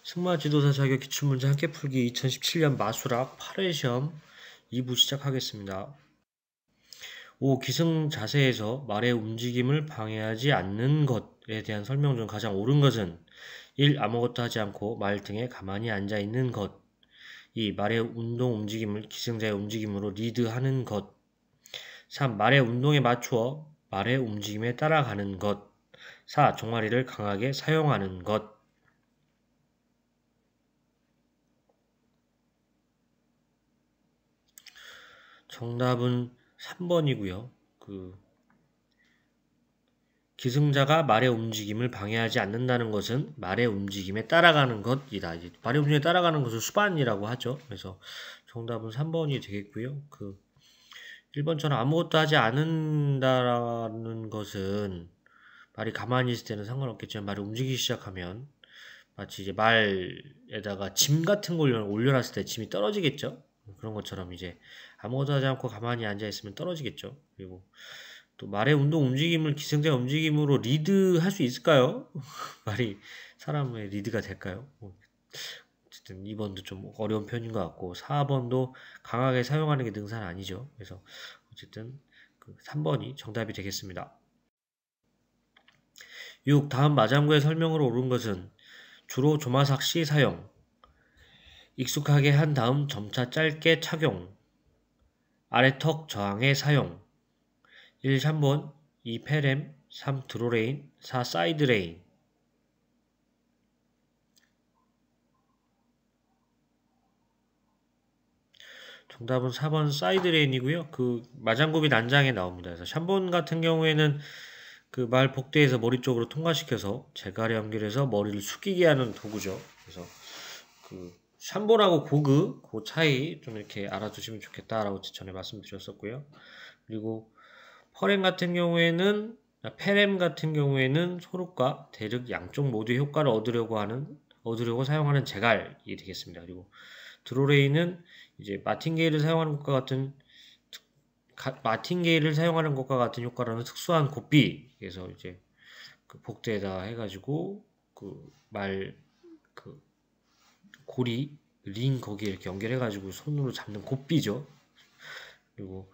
승마지도사 자격 기출문제 함께 풀기 2017년 마수락 8회 시험 2부 시작하겠습니다. 5. 기승 자세에서 말의 움직임을 방해하지 않는 것에 대한 설명 중 가장 옳은 것은 1. 아무것도 하지 않고 말 등에 가만히 앉아 있는 것. 2. 말의 운동 움직임을 기승자의 움직임으로 리드하는 것. 3. 말의 운동에 맞추어 말의 움직임에 따라가는 것. 4. 종아리를 강하게 사용하는 것. 정답은 3번이고요. 기승자가 말의 움직임을 방해하지 않는다는 것은 말의 움직임에 따라가는 것이다. 이제 말의 움직임에 따라가는 것을 수반이라고 하죠. 그래서 정답은 3번이 되겠고요. 1번처럼 아무것도 하지 않는다라는 것은 말이 가만히 있을 때는 상관없겠지만 말이 움직이기 시작하면 마치 이제 말에다가 짐 같은 걸 올려놨을 때 짐이 떨어지겠죠. 그런 것처럼 이제 아무것도 하지 않고 가만히 앉아 있으면 떨어지겠죠. 그리고 또 말의 운동 움직임을 기승자 움직임으로 리드할 수 있을까요? 말이 사람의 리드가 될까요? 어쨌든 2번도 좀 어려운 편인 것 같고 4번도 강하게 사용하는 게 능사는 아니죠. 그래서 어쨌든 3번이 정답이 되겠습니다. 6. 다음 마장구의 설명으로 옳은 것은 주로 조마삭시 사용, 익숙하게 한 다음 점차 짧게 착용, 아래턱 저항의 사용. 1. 샴본, 2. 페렘, 3. 드로레인, 4. 사이드레인. 정답은 4번 사이드레인이고요. 마장구비 난장에 나옵니다. 그래서 샴본 같은 경우에는 말 복대에서 머리 쪽으로 통과시켜서 재갈에 연결해서 머리를 숙이게 하는 도구죠. 그래서 샴본하고 그 차이 좀 이렇게 알아두시면 좋겠다라고 전에 말씀드렸었고요. 그리고 페렘 같은 경우에는 소륵과 대륵 양쪽 모두의 효과를 얻으려고 사용하는 재갈이 되겠습니다. 그리고 드로레인은 이제 마틴게일을 사용하는 것과 같은 효과라는 특수한 고삐. 그래서 이제 복대에다 해가지고 고리 링 거기에 이렇게 연결해가지고 손으로 잡는 고삐죠. 그리고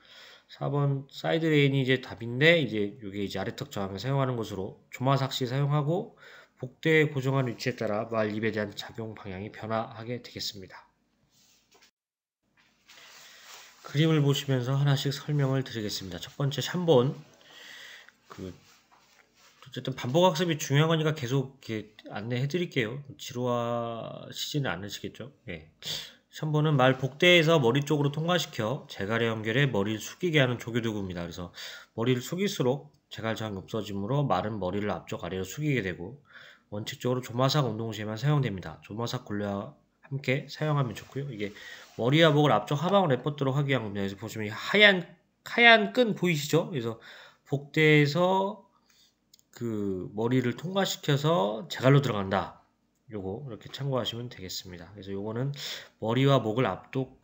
4번 사이드 레인이 이제 답인데 이제 이게 이제 아래턱 저항을 사용하는 것으로 조마삭시 사용하고 복대에 고정한 위치에 따라 말 입에 대한 작용 방향이 변화하게 되겠습니다. 그림을 보시면서 하나씩 설명을 드리겠습니다. 첫 번째 샴본. 어쨌든 반복학습이 중요한 거니까 계속 이렇게 안내해 드릴게요. 지루하시지는 않으시겠죠? 네. 샴본은 말 복대에서 머리 쪽으로 통과시켜 재갈에 연결해 머리를 숙이게 하는 조교도구입니다. 그래서 머리를 숙일수록 재갈 저항이 없어지므로 말은 머리를 앞쪽 아래로 숙이게 되고 원칙적으로 조마삭 운동 시에만 사용됩니다. 조마삭 굴려와 함께 사용하면 좋고요. 이게 머리와 목을 앞쪽 하방으로 내뻗도록 하기 위한 겁니다. 그래서 보시면 하얀 끈 보이시죠? 그래서 복대에서 머리를 통과시켜서 재갈로 들어간다. 요거 이렇게 참고하시면 되겠습니다. 그래서 요거는 머리와 목을 앞쪽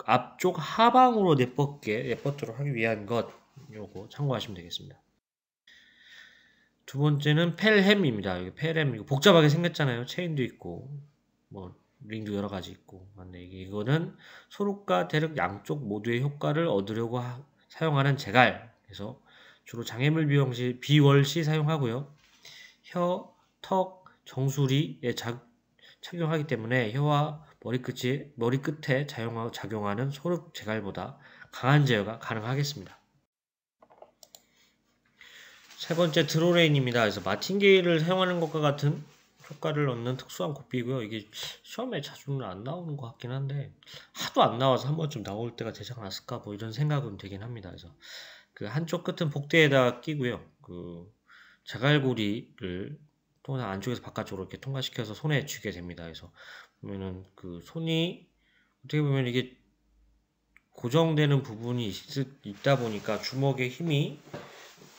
하방으로 내뻗도록 하기 위한 것 요거 참고하시면 되겠습니다. 두 번째는 펠햄입니다. 여기 펠햄 이거 복잡하게 생겼잖아요. 체인도 있고 뭐 링도 여러 가지 있고. 근데 이거는 소륵과 대륵 양쪽 모두의 효과를 얻으려고 사용하는 재갈. 그래서 주로 장애물 비월시 사용하고요. 혀, 턱, 정수리에 착용하기 때문에 혀와 머리끝에 작용하는 소륵 재갈보다 강한 제어가 가능하겠습니다. 세 번째 드로레인입니다. 그래서 마틴게일을 사용하는 것과 같은 효과를 얻는 특수한 고삐고요. 이게 시험에 자주는 안 나오는 것 같긴 한데 하도 안 나와서 한 번쯤 나올 때가 되지 않았을까 뭐 이런 생각은 되긴 합니다. 그래서 한쪽 끝은 복대에다 끼고요. 자갈고리를 통해서 안쪽에서 바깥쪽으로 이렇게 통과시켜서 손에 쥐게 됩니다. 그래서 보면은 손이 어떻게 보면 이게 고정되는 부분이 있다 보니까 주먹의 힘이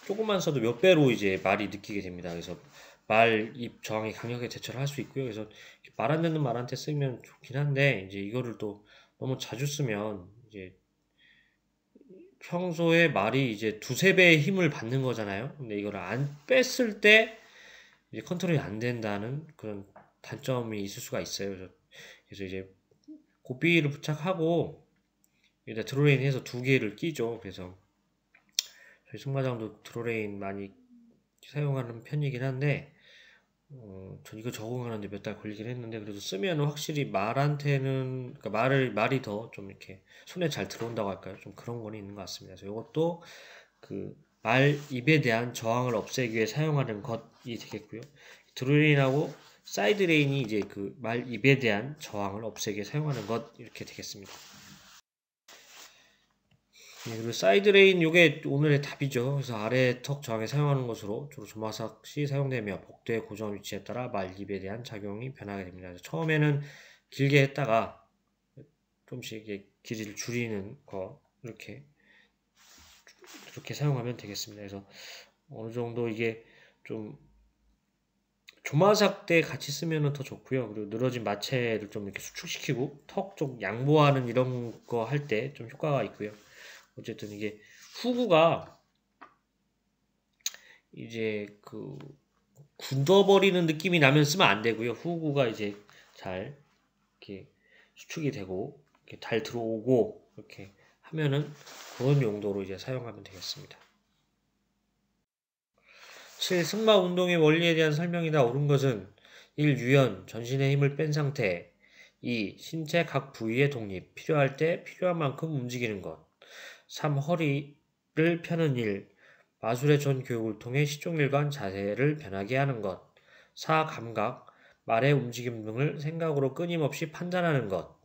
조금만 써도 몇 배로 이제 말이 느끼게 됩니다. 그래서 말, 입 저항에 강력하게 대처를 할 수 있고요. 그래서 말 안 듣는 말한테 쓰면 좋긴 한데 이제 이거를 또 너무 자주 쓰면 이제 평소에 말이 이제 두세 배의 힘을 받는 거잖아요. 근데 이걸 안 뺐을 때 이제 컨트롤이 안 된다는 그런 단점이 있을 수가 있어요. 그래서 이제 고삐를 부착하고 일단 드로레인 해서 2개를 끼죠. 그래서 저희 승마장도 드로레인 많이 사용하는 편이긴 한데 전 이거 적응하는데 몇 달 걸리긴 했는데 그래도 쓰면 확실히 말한테는 그러니까 말이 더 좀 이렇게 손에 잘 들어온다고 할까요? 좀 그런 건 있는 것 같습니다. 그래서 이것도 그 말 입에 대한 저항을 없애기 위해 사용하는 것이 되겠고요. 드로레인하고 사이드 레인이 이제 그 말 입에 대한 저항을 없애기 위해 사용하는 것 이렇게 되겠습니다. 네, 그리고 사이드 레인 요게 오늘의 답이죠. 그래서 아래 턱 저항에 사용하는 것으로 주로 조마삭 시 사용되며 복도의 고정 위치에 따라 말입에 대한 작용이 변하게 됩니다. 그래서 처음에는 길게 했다가 좀씩 이게 길이를 줄이는 거 이렇게 사용하면 되겠습니다. 그래서 어느 정도 이게 좀 조마삭 때 같이 쓰면 더 좋고요. 그리고 늘어진 마체를 좀 이렇게 수축시키고 턱 쪽 양보하는 이런 거 할 때 좀 효과가 있고요. 어쨌든 이게 후구가 이제 그 굳어버리는 느낌이 나면 쓰면 안 되고요. 후구가 이제 잘 이렇게 수축이 되고 이렇게 잘 들어오고 이렇게 하면은 그런 용도로 이제 사용하면 되겠습니다. 7. 승마 운동의 원리에 대한 설명이다. 옳은 것은 1. 유연, 전신의 힘을 뺀 상태. 2. 신체 각 부위의 독립, 필요할 때 필요한 만큼 움직이는 것. 3. 허리를 펴는 일, 마술의 전 교육을 통해 시종일관 자세를 변하게 하는 것. 4. 감각, 말의 움직임 등을 생각으로 끊임없이 판단하는 것.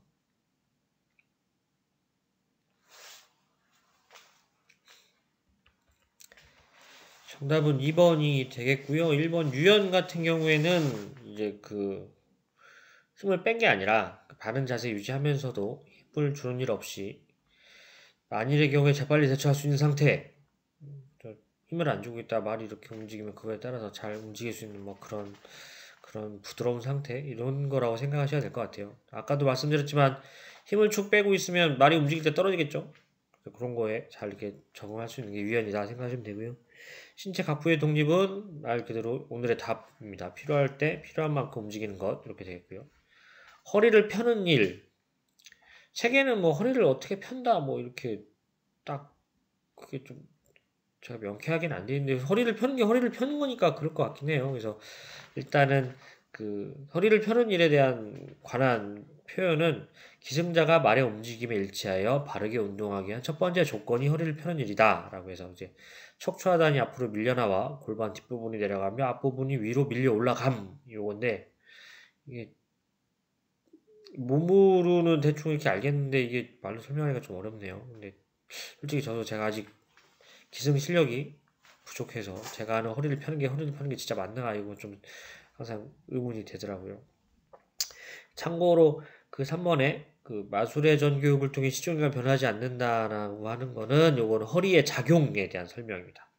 정답은 2번이 되겠고요. 1번 유연 같은 경우에는 이제 그 힘을 뺀 게 아니라 바른 자세 유지하면서도 힘을 주는 일 없이 만일의 경우에 재빨리 대처할 수 있는 상태, 힘을 안 주고 있다 말이 이렇게 움직이면 그거에 따라서 잘 움직일 수 있는 뭐 그런 부드러운 상태 이런 거라고 생각하셔야 될 것 같아요. 아까도 말씀드렸지만 힘을 축 빼고 있으면 말이 움직일 때 떨어지겠죠. 그런 거에 잘 이렇게 적응할 수 있는 게 유연이다 생각하시면 되고요. 신체 각부의 독립은 말 그대로 오늘의 답입니다. 필요할 때 필요한 만큼 움직이는 것 이렇게 되겠고요. 허리를 펴는 일. 책에는 뭐 허리를 어떻게 편다 뭐 이렇게 딱 그게 좀 제가 명쾌하게는 안 돼 있는데 허리를 펴는 게 허리를 펴는 거니까 그럴 것 같긴 해요. 그래서 일단은 그 허리를 펴는 일에 대한 관한 표현은 기승자가 말의 움직임에 일치하여 바르게 운동하기 위한 첫 번째 조건이 허리를 펴는 일이다 라고 해서 이제 척추하단이 앞으로 밀려나와 골반 뒷부분이 내려가며 앞부분이 위로 밀려 올라감 요건데 이게 몸으로는 대충 이렇게 알겠는데 이게 말로 설명하기가 좀 어렵네요. 근데 솔직히 제가 아직 기승 실력이 부족해서 제가 아는 허리를 펴는 게 진짜 맞나 이거 좀 항상 의문이 되더라고요. 참고로 그 3번에 그 마술의 전 교육을 통해 시종일관 변하지 않는다라고 하는 거는 요거는 허리의 작용에 대한 설명입니다.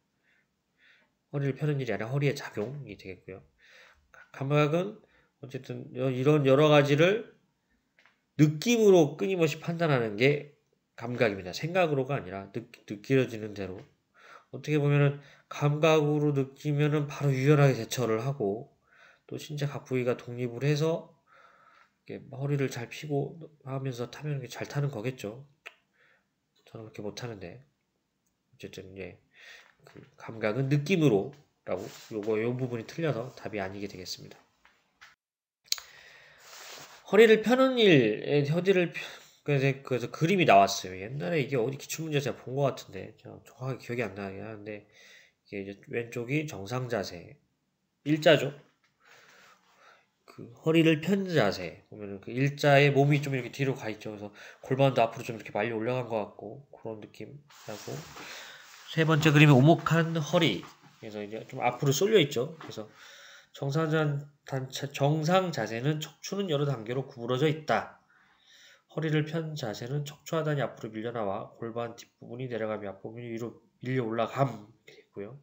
허리를 펴는 일이 아니라 허리의 작용이 되겠고요. 감각은 어쨌든 이런 여러 가지를 느낌으로 끊임없이 판단하는 게 감각입니다. 생각으로가 아니라 느껴지는 대로 어떻게 보면은 감각으로 느끼면은 바로 유연하게 대처를 하고 또 신체 각 부위가 독립을 해서 허리를 잘 펴고 하면서 타면 잘 타는 거겠죠. 저는 그렇게 못하는데 어쨌든 그 감각은 느낌으로라고 요 부분이 틀려서 답이 아니게 되겠습니다. 허리를 펴는 일에 그래서 그림이 나왔어요. 옛날에 이게 어디 기출문제 제가 본 것 같은데 정확하게 기억이 안 나긴 하는데 이게 이제 왼쪽이 정상 자세 일자죠. 그 허리를 편 자세 보면은 그 일자에 몸이 좀 이렇게 뒤로 가 있죠. 그래서 골반도 앞으로 좀 이렇게 말려 올라간 것 같고 그런 느낌 나고 세 번째 그림이 오목한 허리 그래서 이제 좀 앞으로 쏠려 있죠. 그래서 정상 자세는 척추는 여러 단계로 구부러져 있다. 허리를 편 자세는 척추 하단이 앞으로 밀려나와 골반 뒷부분이 내려가며 앞부분이 위로 밀려 올라감 이렇게 있고요.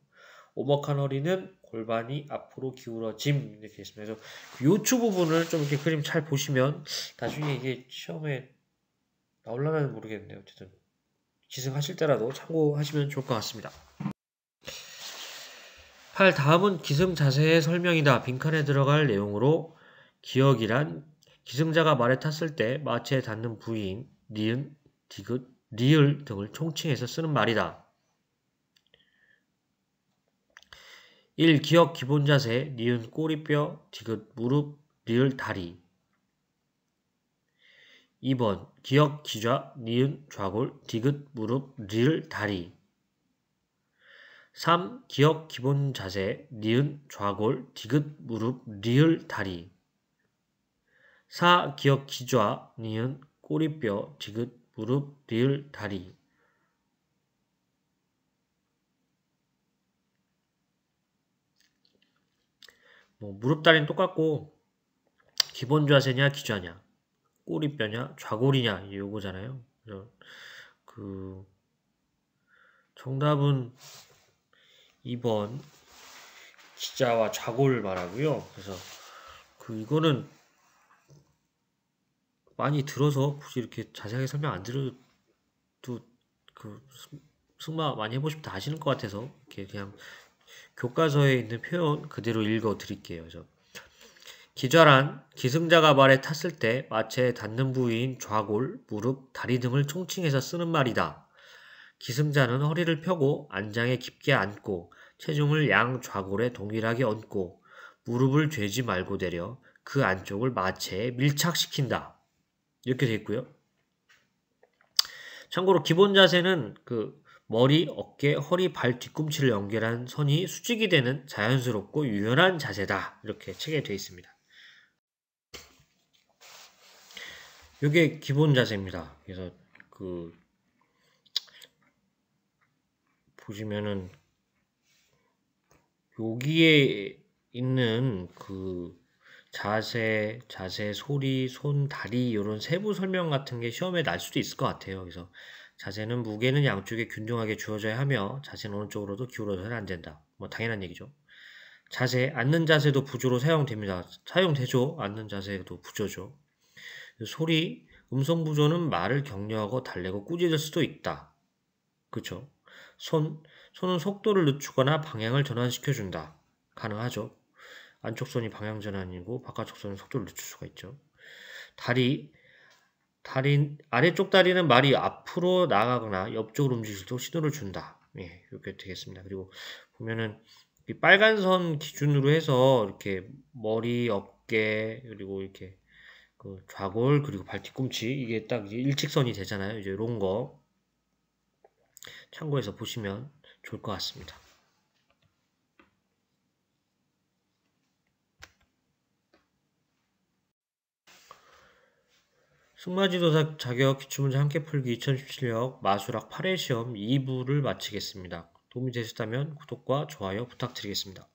오목한 허리는 골반이 앞으로 기울어짐 이렇게 있습니다. 그래서 요추 부분을 좀 이렇게 그림 잘 보시면 나중에 이게 시험에 나올라나 모르겠네요. 어쨌든 기승하실 때라도 참고하시면 좋을 것 같습니다. 8. 다음은 기승 자세의 설명이다. 빈칸에 들어갈 내용으로 기역이란 기승자가 말에 탔을 때 마체에 닿는 부위인 니은, 디귿, 리을 등을 총칭해서 쓰는 말이다. 1. 기역 기본 자세, 니은 꼬리뼈, 디귿 무릎, 리을 다리. 2번 기역 기좌, 니은 좌골, 디귿 무릎, 리을 다리. 3. 기역 기본 자세, 니은 좌골, 디귿 무릎, 리을 다리. 4. 기역 기좌, 니은 꼬리뼈, 디귿 무릎, 리을 다리. 무릎 다리는 똑같고 기본 자세냐 기좌냐, 꼬리뼈냐 좌골이냐 요거잖아요. 그래서 정답은 2번 기자와 좌골 말하고요. 그래서 이거는 많이 들어서 굳이 이렇게 자세하게 설명 안 드려도 승마 많이 해보시면 다 아시는 것 같아서 이렇게 그냥 교과서에 있는 표현 그대로 읽어 드릴게요. 그래서 기좌란 기승자가 말에 탔을 때 마체에 닿는 부위인 좌골, 무릎, 다리 등을 총칭해서 쓰는 말이다. 기승자는 허리를 펴고 안장에 깊게 앉고 체중을 양 좌골에 동일하게 얹고 무릎을 죄지 말고 내려 그 안쪽을 마체에 밀착시킨다. 이렇게 되어 있고요. 참고로 기본 자세는 머리, 어깨, 허리, 발, 뒤꿈치를 연결한 선이 수직이 되는 자연스럽고 유연한 자세다. 이렇게 책에 되어 있습니다. 이게 기본 자세입니다. 그래서 보시면은 여기에 있는 자세, 소리, 손, 다리 이런 세부 설명 같은 게 시험에 날 수도 있을 것 같아요. 그래서 자세는 무게는 양쪽에 균등하게 주어져야 하며 자세는 어느 쪽으로도 기울어서는 안 된다. 당연한 얘기죠. 자세, 앉는 자세도 부조로 사용됩니다. 사용되죠. 앉는 자세도 부조죠. 소리, 음성 부조는 말을 격려하고 달래고 꾸짖을 수도 있다. 그렇죠? 손은 속도를 늦추거나 방향을 전환시켜준다. 가능하죠. 안쪽 손이 방향 전환이고 바깥쪽 손은 속도를 늦출 수가 있죠. 다리, 아래쪽 다리는 말이 앞으로 나가거나 옆쪽으로 움직일 때 신호를 준다. 예, 이렇게 되겠습니다. 그리고 보면은 이 빨간 선 기준으로 해서 이렇게 머리, 어깨, 그리고 이렇게 좌골, 그리고 발 뒤꿈치 이게 딱 일직선이 되잖아요. 이제 이런 거 참고해서 보시면 좋을 것 같습니다. 승마지도사 자격 기출문제 함께 풀기 2017년 마수락 8회 시험 2부를 마치겠습니다. 도움이 되셨다면 구독과 좋아요 부탁드리겠습니다.